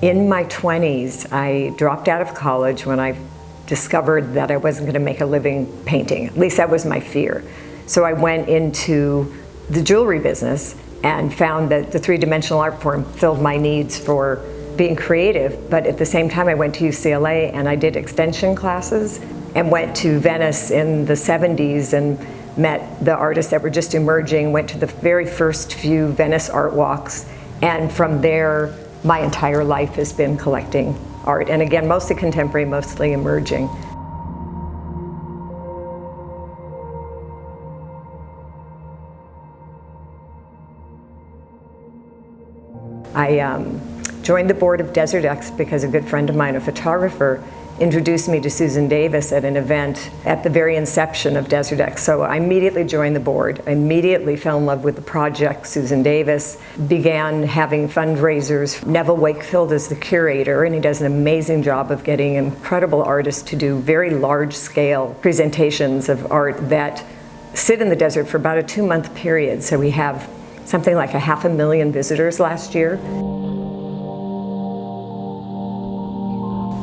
In my 20s, I dropped out of college when I discovered that I wasn't going to make a living painting. At least that was my fear. So I went into the jewelry business and found that the three-dimensional art form filled my needs for being creative. But at the same time, I went to UCLA and I did extension classes and went to Venice in the 70s and met the artists that were just emerging, went to the very first few Venice art walks, and from there, my entire life has been collecting art. And again, mostly contemporary, mostly emerging. I joined the board of Desert X because a good friend of mine, a photographer, introduced me to Susan Davis at an event at the very inception of Desert X. So I immediately joined the board. I immediately fell in love with the project. Susan Davis began having fundraisers. Neville Wakefield is the curator, and he does an amazing job of getting incredible artists to do very large-scale presentations of art that sit in the desert for about a 2-month period. So we have something like 500,000 visitors last year.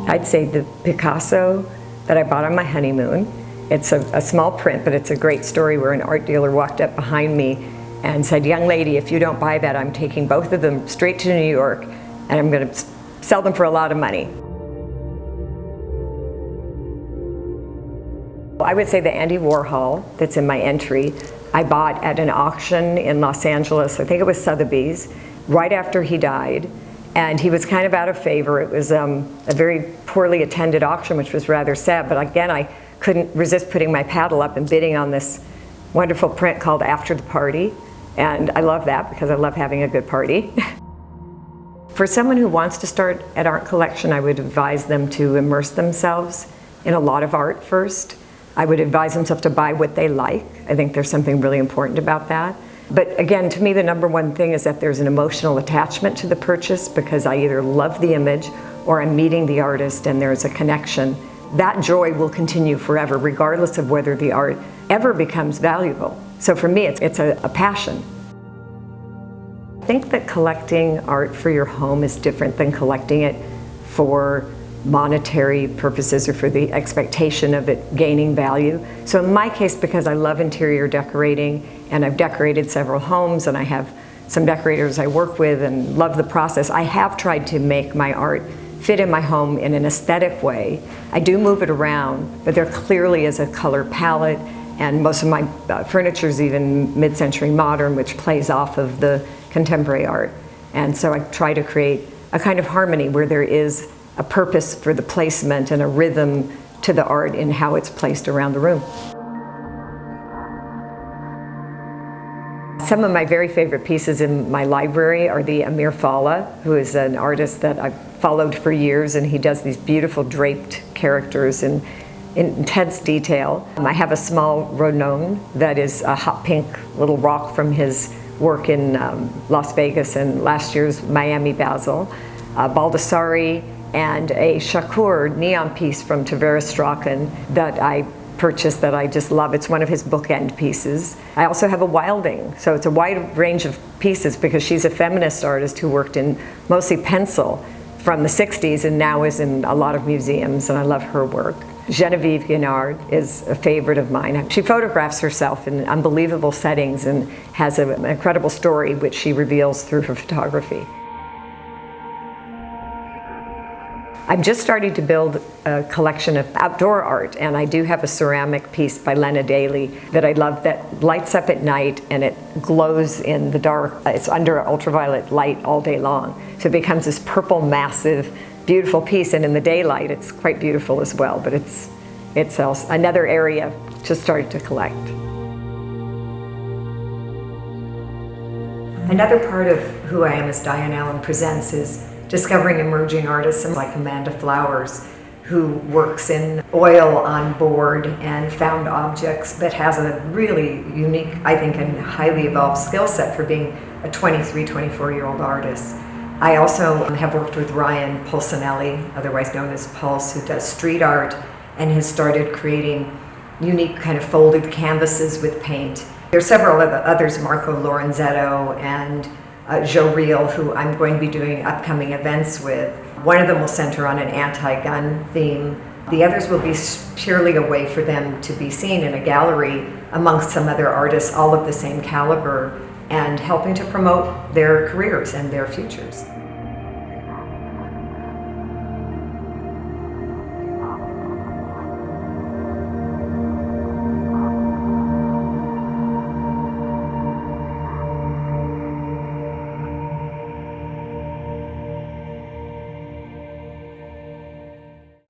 I'd say the Picasso that I bought on my honeymoon. It's a small print, but it's a great story where an art dealer walked up behind me and said, "Young lady, if you don't buy that, I'm taking both of them straight to New York and I'm going to sell them for a lot of money." I would say the Andy Warhol that's in my entry, I bought at an auction in Los Angeles. I think it was Sotheby's, right after he died. And he was kind of out of favor. It was a very poorly attended auction, which was rather sad. But again, I couldn't resist putting my paddle up and bidding on this wonderful print called After the Party. And I love that because I love having a good party. For someone who wants to start an art collection, I would advise them to immerse themselves in a lot of art first. I would advise themselves to buy what they like. I think there's something really important about that. But again, to me, the number one thing is that there's an emotional attachment to the purchase because I either love the image or I'm meeting the artist and there's a connection. That joy will continue forever, regardless of whether the art ever becomes valuable. So for me, it's a passion. I think that collecting art for your home is different than collecting it for monetary purposes or for the expectation of it gaining value. So in my case, because I love interior decorating and I've decorated several homes and I have some decorators I work with and love the process, I have tried to make my art fit in my home in an aesthetic way. I do move it around, but there clearly is a color palette, and most of my furniture is even mid-century modern, which plays off of the contemporary art. And so I try to create a kind of harmony where there is a purpose for the placement and a rhythm to the art in how it's placed around the room. Some of my very favorite pieces in my library are the Amir Falla, who is an artist that I've followed for years, and he does these beautiful draped characters in intense detail. I have a small Rodin that is a hot pink little rock from his work in Las Vegas and last year's Miami Basel. Baldessari, and a Shakur neon piece from Tavera Strachan that I purchased that I just love. It's one of his bookend pieces. I also have a Wilding, so it's a wide range of pieces because she's a feminist artist who worked in mostly pencil from the 60s and now is in a lot of museums, and I love her work. Genevieve Guinard is a favorite of mine. She photographs herself in unbelievable settings and has an incredible story which she reveals through her photography. I'm just starting to build a collection of outdoor art, and I do have a ceramic piece by Lena Daly that I love that lights up at night and it glows in the dark. It's under ultraviolet light all day long. So it becomes this purple, massive, beautiful piece, and in the daylight it's quite beautiful as well, but it's another area just started to collect. Another part of who I am as Diane Allen Presents is discovering emerging artists like Amanda Flowers, who works in oil on board and found objects, but has a really unique, I think, and highly evolved skill set for being a 23, 24-year-old artist. I also have worked with Ryan Pulcinelli, otherwise known as Pulse, who does street art and has started creating unique kind of folded canvases with paint. There are several others, Marco Lorenzetto and Joe Reel, who I'm going to be doing upcoming events with. One of them will center on an anti-gun theme. The others will be purely a way for them to be seen in a gallery amongst some other artists, all of the same caliber, and helping to promote their careers and their futures.